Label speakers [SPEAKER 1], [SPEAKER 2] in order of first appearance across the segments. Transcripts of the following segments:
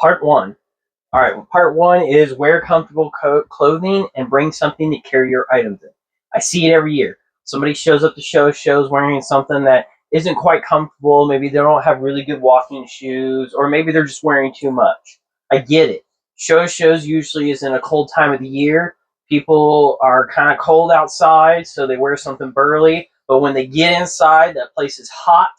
[SPEAKER 1] Part one. All right, well, part one is wear comfortable clothing and bring something to carry your items in. I see it every year. Somebody shows up to shows wearing something that isn't quite comfortable. Maybe they don't have really good walking shoes, or maybe they're just wearing too much. I get it. Shows usually is in a cold time of the year. People are kind of cold outside, so they wear something burly. But when they get inside, that place is hot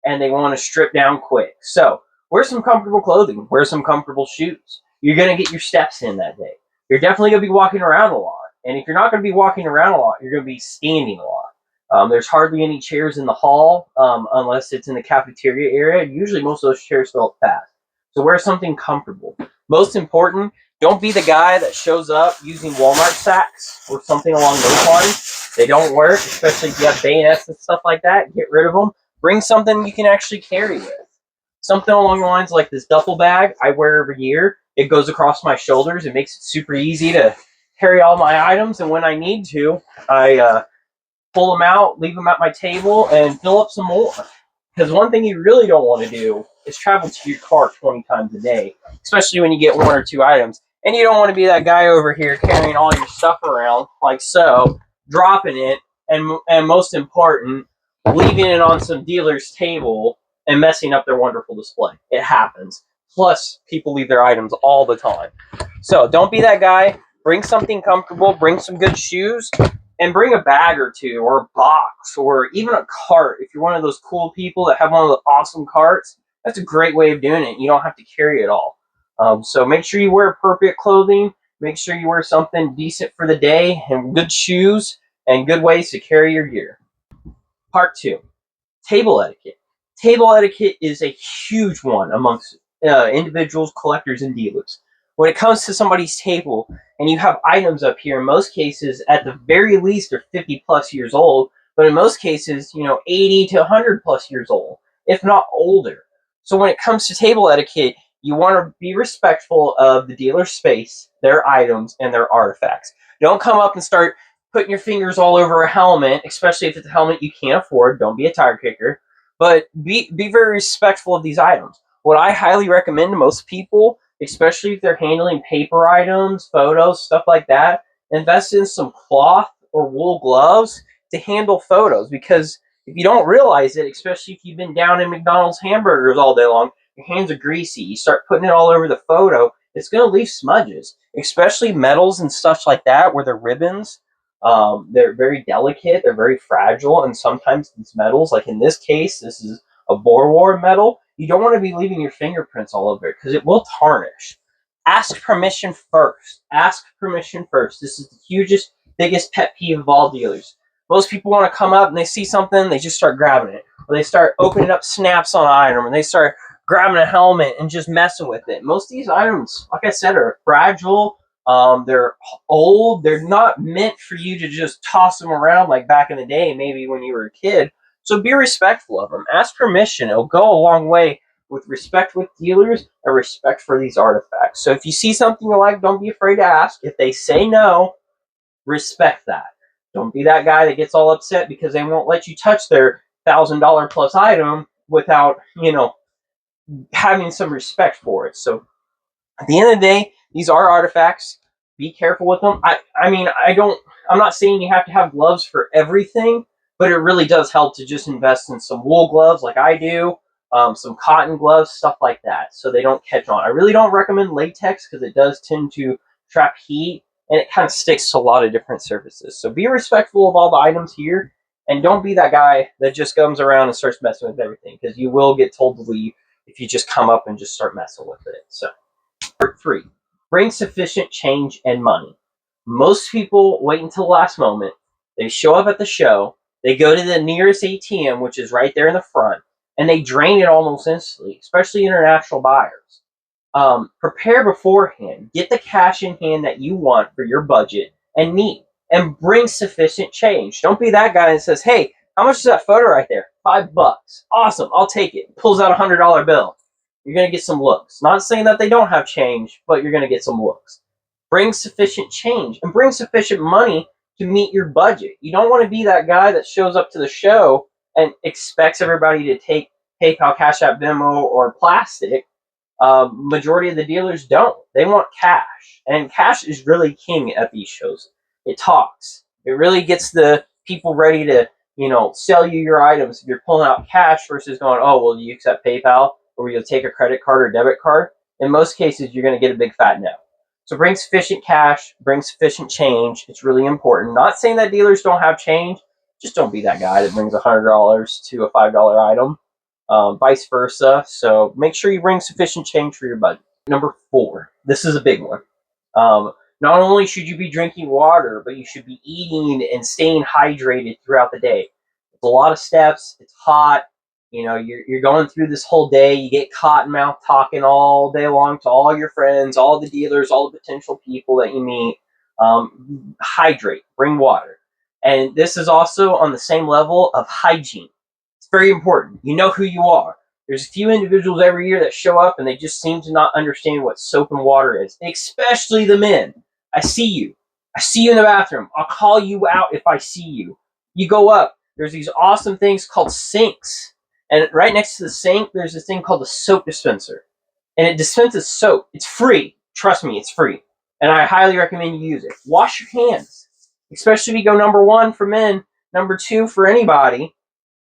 [SPEAKER 1] and they want to strip down quick. So wear some comfortable clothing, wear some comfortable shoes. You're going to get your steps in that day. You're definitely going to be walking around a lot. And if you're not going to be walking around a lot, you're going to be standing a lot. There's hardly any chairs in the hall unless it's in the cafeteria area. Usually most of those chairs fill up fast. So wear something comfortable. Most important, don't be the guy that shows up using Walmart sacks or something along those lines. They don't work, especially if you have bayonets and stuff like that. Get rid of them. Bring something you can actually carry with. Something along the lines like this duffel bag I wear every year. It goes across my shoulders. It makes it super easy to carry all my items. And when I need to, I pull them out, leave them at my table, and fill up some more. Because one thing you really don't want to do is travel to your car 20 times a day, especially when you get one or two items. And you don't want to be that guy over here carrying all your stuff around like so, dropping it, and most important, leaving it on some dealer's table and messing up their wonderful display. It happens. Plus, people leave their items all the time. So don't be that guy. Bring something comfortable. Bring some good shoes. And bring a bag or two, or a box, or even a cart. If you're one of those cool people that have one of the awesome carts, that's a great way of doing it. You don't have to carry it all. So make sure you wear appropriate clothing. Make sure you wear something decent for the day, and good shoes, and good ways to carry your gear. Part two, table etiquette. Table etiquette is a huge one amongst individuals, collectors, and dealers. When it comes to somebody's table and you have items up here, in most cases, at the very least, they're 50 plus years old, but in most cases, 80 to 100 plus years old, if not older. So when it comes to table etiquette, you want to be respectful of the dealer's space, their items, and their artifacts. Don't come up and start putting your fingers all over a helmet, especially if it's a helmet you can't afford. Don't be a tire kicker, but be very respectful of these items. What I highly recommend to most people, especially if they're handling paper items, photos, stuff like that, invest in some cloth or wool gloves to handle photos. Because if you don't realize it, especially if you've been down in McDonald's hamburgers all day long, your hands are greasy. You start putting it all over the photo, it's going to leave smudges, especially metals and stuff like that where they're ribbons. They're very delicate, they're very fragile, and sometimes these metals, like in this case, this is a Boer metal, you don't want to be leaving your fingerprints all over it because it will tarnish. Ask permission first. Ask permission first. This is the hugest, biggest pet peeve of all dealers. Most people want to come up and they see something, they just start grabbing it. Or they start opening up snaps on an item, and they start grabbing a helmet and just messing with it. Most of these items, like I said, are fragile. They're old. They're not meant for you to just toss them around like back in the day, maybe when you were a kid. So be respectful of them. Ask permission. It'll go a long way with respect with dealers and respect for these artifacts. So if you see something you like, don't be afraid to ask. If they say no, respect that. Don't be that guy that gets all upset because they won't let you touch their $1,000 plus item without, having some respect for it. So at the end of the day, these are artifacts. Be careful with them. I'm not saying you have to have gloves for everything, but it really does help to just invest in some wool gloves like I do, some cotton gloves, stuff like that, so they don't catch on. I really don't recommend latex because it does tend to trap heat and it kind of sticks to a lot of different surfaces. So be respectful of all the items here, and don't be that guy that just comes around and starts messing with everything, because you will get told to leave if you just come up and just start messing with it. So part three, bring sufficient change and money. Most people wait until the last moment. They show up at the show. They go to the nearest ATM, which is right there in the front, and they drain it almost instantly, especially international buyers. Prepare beforehand. Get the cash in hand that you want for your budget and need, and bring sufficient change. Don't be that guy that says, "Hey, how much is that photo right there? $5. Awesome, I'll take it." Pulls out $100 bill. You're going to get some looks. Not saying that they don't have change, but you're going to get some looks. Bring sufficient change and bring sufficient money to meet your budget. You don't want to be that guy that shows up to the show and expects everybody to take PayPal, Cash App, Venmo, or plastic. Majority of the dealers don't. They want cash, and cash is really king at these shows. It talks. It really gets the people ready to, sell you your items if you're pulling out cash versus going, oh, well, do you accept PayPal, or will you take a credit card or debit card? In most cases, you're going to get a big fat no. So bring sufficient cash, bring sufficient change. It's really important. Not saying that dealers don't have change. Just don't be that guy that brings $100 to a $5 item, vice versa. So make sure you bring sufficient change for your budget. Number 4, this is a big one. Not only should you be drinking water, but you should be eating and staying hydrated throughout the day. It's a lot of steps. It's hot. You're going through this whole day. You get cotton mouth talking all day long to all your friends, all the dealers, all the potential people that you meet. Hydrate. Bring water. And this is also on the same level of hygiene. It's very important. You know who you are. There's a few individuals every year that show up and they just seem to not understand what soap and water is, especially the men. I see you. I see you in the bathroom. I'll call you out if I see you. You go up. There's these awesome things called sinks. And right next to the sink, there's this thing called the soap dispenser. And it dispenses soap. It's free. Trust me, it's free. And I highly recommend you use it. Wash your hands. Especially if you go number 1 for men, number 2 for anybody.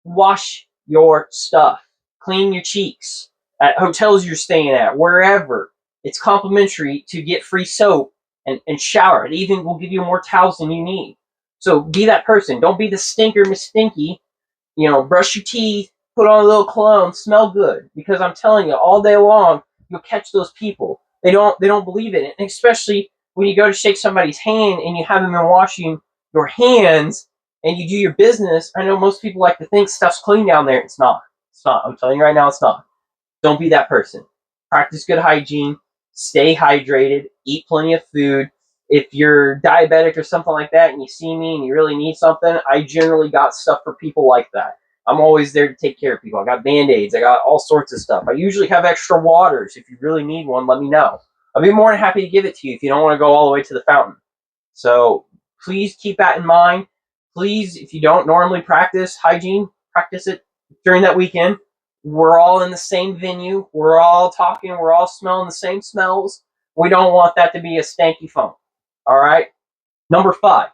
[SPEAKER 1] Wash your stuff. Clean your cheeks. At hotels you're staying at, wherever. It's complimentary to get free soap and shower. It even will give you more towels than you need. So be that person. Don't be the stinker, Miss Stinky. Brush your teeth, put on a little cologne, smell good. Because I'm telling you, all day long, you'll catch those people. They don't believe it. And especially when you go to shake somebody's hand and you haven't been washing your hands and you do your business. I know most people like to think stuff's clean down there. It's not. It's not. I'm telling you right now, it's not. Don't be that person. Practice good hygiene. Stay hydrated. Eat plenty of food. If you're diabetic or something like that and you see me and you really need something, I generally got stuff for people like that. I'm always there to take care of people. I got Band-Aids. I got all sorts of stuff. I usually have extra waters. If you really need one, let me know. I'll be more than happy to give it to you if you don't want to go all the way to the fountain. So please keep that in mind. Please, if you don't normally practice hygiene, practice it during that weekend. We're all in the same venue. We're all talking. We're all smelling the same smells. We don't want that to be a stanky funk. All right? Number 5,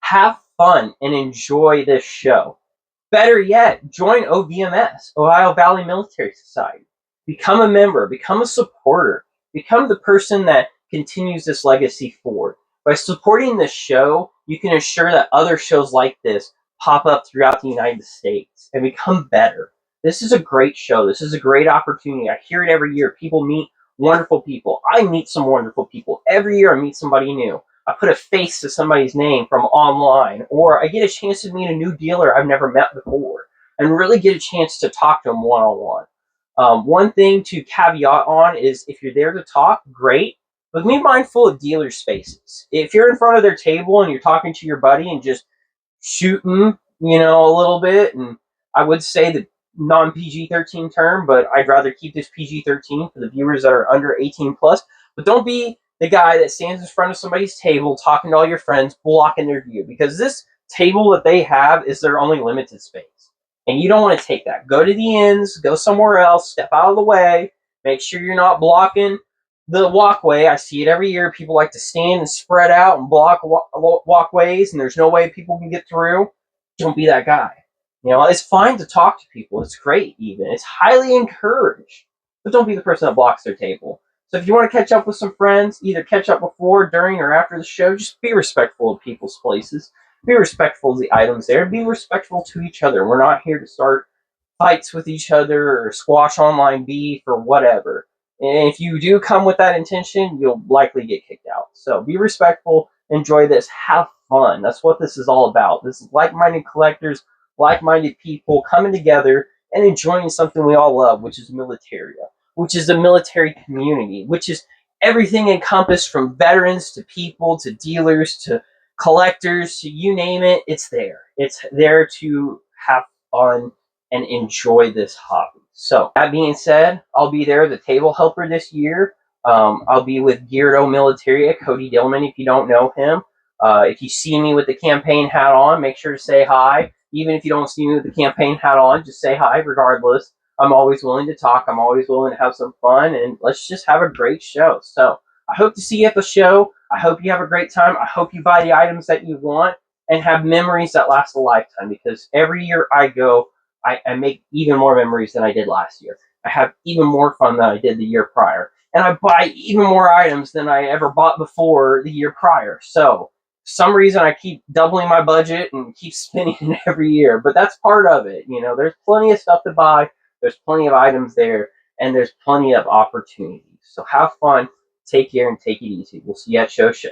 [SPEAKER 1] have fun and enjoy this show. Better yet, join OVMS, Ohio Valley Military Society. Become a member. Become a supporter. Become the person that continues this legacy forward. By supporting this show, you can ensure that other shows like this pop up throughout the United States and become better. This is a great show. This is a great opportunity. I hear it every year. People meet wonderful people. I meet some wonderful people. Every year I meet somebody new. I put a face to somebody's name from online, or I get a chance to meet a new dealer I've never met before and really get a chance to talk to them one-on-one. One thing to caveat on is if you're there to talk, great, but be mindful of dealer spaces. If you're in front of their table and you're talking to your buddy and just shooting, a little bit, and I would say the non-PG-13 term, but I'd rather keep this PG-13 for the viewers that are under 18 plus. But don't be the guy that stands in front of somebody's table talking to all your friends, blocking their view, because this table that they have is their only limited space. And you don't want to take that. Go to the ends, go somewhere else, step out of the way, make sure you're not blocking the walkway. I see it every year. People like to stand and spread out and block walkways, and there's no way people can get through. Don't be that guy. It's fine to talk to people. It's great, even. It's highly encouraged. But don't be the person that blocks their table. So if you want to catch up with some friends, either catch up before, during, or after the show, just be respectful of people's places. Be respectful of the items there. Be respectful to each other. We're not here to start fights with each other or squash online beef or whatever. And if you do come with that intention, you'll likely get kicked out. So be respectful. Enjoy this. Have fun. That's what this is all about. This is like-minded collectors, like-minded people coming together and enjoying something we all love, which is militaria, which is the military community, which is everything encompassed from veterans to people to dealers to collectors to you name it. It's there. It's there to have fun and enjoy this hobby. So that being said, I'll be there, the table helper this year. I'll be with Gyardo Militaria, Cody Dillman, if you don't know him. If you see me with the campaign hat on, make sure to say hi. Even if you don't see me with the campaign hat on, just say hi regardless. I'm always willing to talk. I'm always willing to have some fun, and let's just have a great show. So I hope to see you at the show. I hope you have a great time. I hope you buy the items that you want and have memories that last a lifetime, because every year I go, I make even more memories than I did last year. I have even more fun than I did the year prior. And I buy even more items than I ever bought before the year prior. So, for some reason, I keep doubling my budget and keep spending it every year. But that's part of it. You know, there's plenty of stuff to buy, there's plenty of items there, and there's plenty of opportunities. So, have fun, take care, and take it easy. We'll see you at shows.